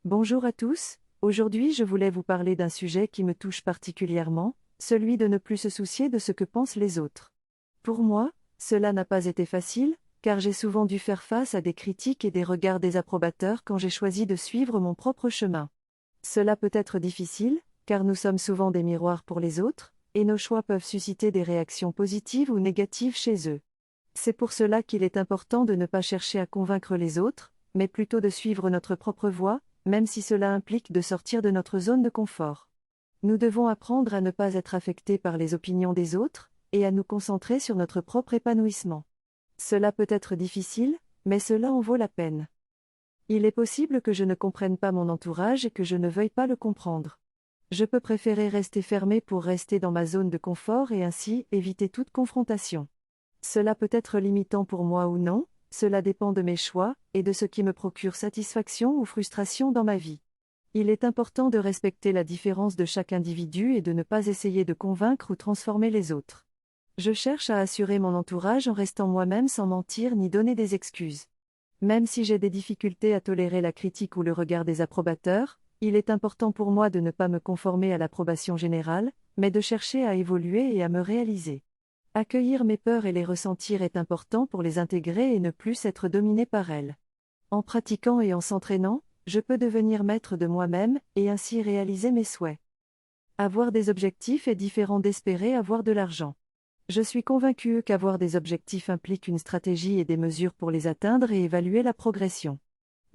Bonjour à tous, aujourd'hui je voulais vous parler d'un sujet qui me touche particulièrement, celui de ne plus se soucier de ce que pensent les autres. Pour moi, cela n'a pas été facile, car j'ai souvent dû faire face à des critiques et des regards désapprobateurs quand j'ai choisi de suivre mon propre chemin. Cela peut être difficile, car nous sommes souvent des miroirs pour les autres, et nos choix peuvent susciter des réactions positives ou négatives chez eux. C'est pour cela qu'il est important de ne pas chercher à convaincre les autres, mais plutôt de suivre notre propre voie, même si cela implique de sortir de notre zone de confort. Nous devons apprendre à ne pas être affectés par les opinions des autres, et à nous concentrer sur notre propre épanouissement. Cela peut être difficile, mais cela en vaut la peine. Il est possible que je ne comprenne pas mon entourage et que je ne veuille pas le comprendre. Je peux préférer rester fermé pour rester dans ma zone de confort et ainsi éviter toute confrontation. Cela peut être limitant pour moi ou non, cela dépend de mes choix, et de ce qui me procure satisfaction ou frustration dans ma vie. Il est important de respecter la différence de chaque individu et de ne pas essayer de convaincre ou transformer les autres. Je cherche à assurer mon entourage en restant moi-même sans mentir ni donner des excuses. Même si j'ai des difficultés à tolérer la critique ou le regard des approbateurs, il est important pour moi de ne pas me conformer à l'approbation générale, mais de chercher à évoluer et à me réaliser. Accueillir mes peurs et les ressentir est important pour les intégrer et ne plus être dominé par elles. En pratiquant et en s'entraînant, je peux devenir maître de moi-même et ainsi réaliser mes souhaits. Avoir des objectifs est différent d'espérer avoir de l'argent. Je suis convaincu qu'avoir des objectifs implique une stratégie et des mesures pour les atteindre et évaluer la progression.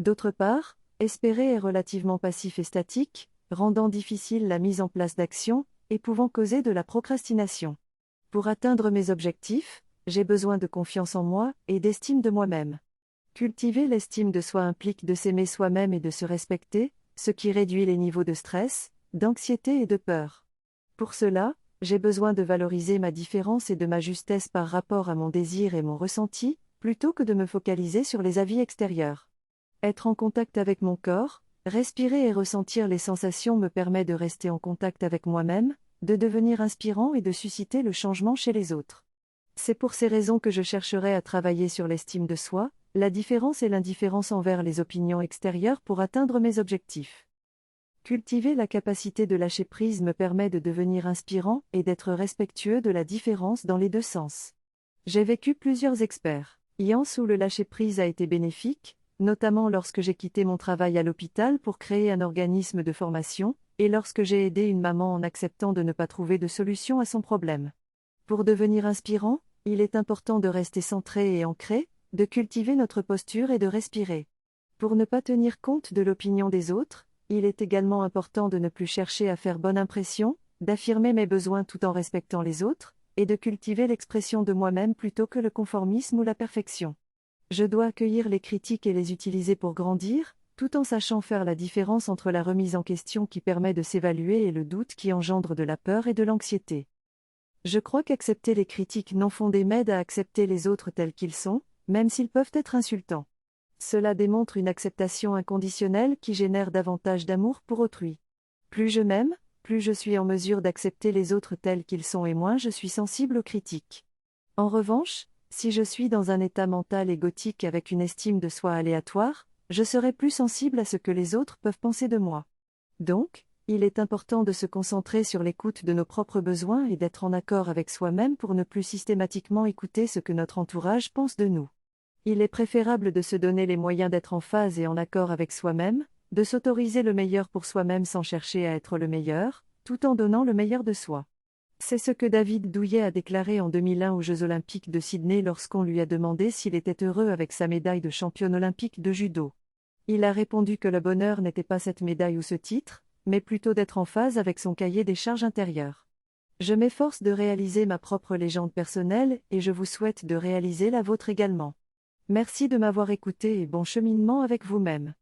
D'autre part, espérer est relativement passif et statique, rendant difficile la mise en place d'actions et pouvant causer de la procrastination. Pour atteindre mes objectifs, j'ai besoin de confiance en moi et d'estime de moi-même. Cultiver l'estime de soi implique de s'aimer soi-même et de se respecter, ce qui réduit les niveaux de stress, d'anxiété et de peur. Pour cela, j'ai besoin de valoriser ma différence et de ma justesse par rapport à mon désir et mon ressenti, plutôt que de me focaliser sur les avis extérieurs. Être en contact avec mon corps, respirer et ressentir les sensations me permet de rester en contact avec moi-même, de devenir inspirant et de susciter le changement chez les autres. C'est pour ces raisons que je chercherai à travailler sur l'estime de soi, la différence et l'indifférence envers les opinions extérieures pour atteindre mes objectifs. Cultiver la capacité de lâcher prise me permet de devenir inspirant et d'être respectueux de la différence dans les deux sens. J'ai vécu plusieurs expériences où le lâcher prise a été bénéfique, notamment lorsque j'ai quitté mon travail à l'hôpital pour créer un organisme de formation, et lorsque j'ai aidé une maman en acceptant de ne pas trouver de solution à son problème. Pour devenir inspirant, il est important de rester centré et ancré, de cultiver notre posture et de respirer. Pour ne pas tenir compte de l'opinion des autres, il est également important de ne plus chercher à faire bonne impression, d'affirmer mes besoins tout en respectant les autres, et de cultiver l'expression de moi-même plutôt que le conformisme ou la perfection. Je dois accueillir les critiques et les utiliser pour grandir, tout en sachant faire la différence entre la remise en question qui permet de s'évaluer et le doute qui engendre de la peur et de l'anxiété. Je crois qu'accepter les critiques non fondées m'aide à accepter les autres tels qu'ils sont, même s'ils peuvent être insultants. Cela démontre une acceptation inconditionnelle qui génère davantage d'amour pour autrui. Plus je m'aime, plus je suis en mesure d'accepter les autres tels qu'ils sont et moins je suis sensible aux critiques. En revanche, si je suis dans un état mental égotique avec une estime de soi aléatoire, je serai plus sensible à ce que les autres peuvent penser de moi. Donc, il est important de se concentrer sur l'écoute de nos propres besoins et d'être en accord avec soi-même pour ne plus systématiquement écouter ce que notre entourage pense de nous. Il est préférable de se donner les moyens d'être en phase et en accord avec soi-même, de s'autoriser le meilleur pour soi-même sans chercher à être le meilleur, tout en donnant le meilleur de soi. C'est ce que David Douillet a déclaré en 2001 aux Jeux Olympiques de Sydney lorsqu'on lui a demandé s'il était heureux avec sa médaille de championne olympique de judo. Il a répondu que le bonheur n'était pas cette médaille ou ce titre, mais plutôt d'être en phase avec son cahier des charges intérieures. Je m'efforce de réaliser ma propre légende personnelle et je vous souhaite de réaliser la vôtre également. Merci de m'avoir écouté et bon cheminement avec vous-même.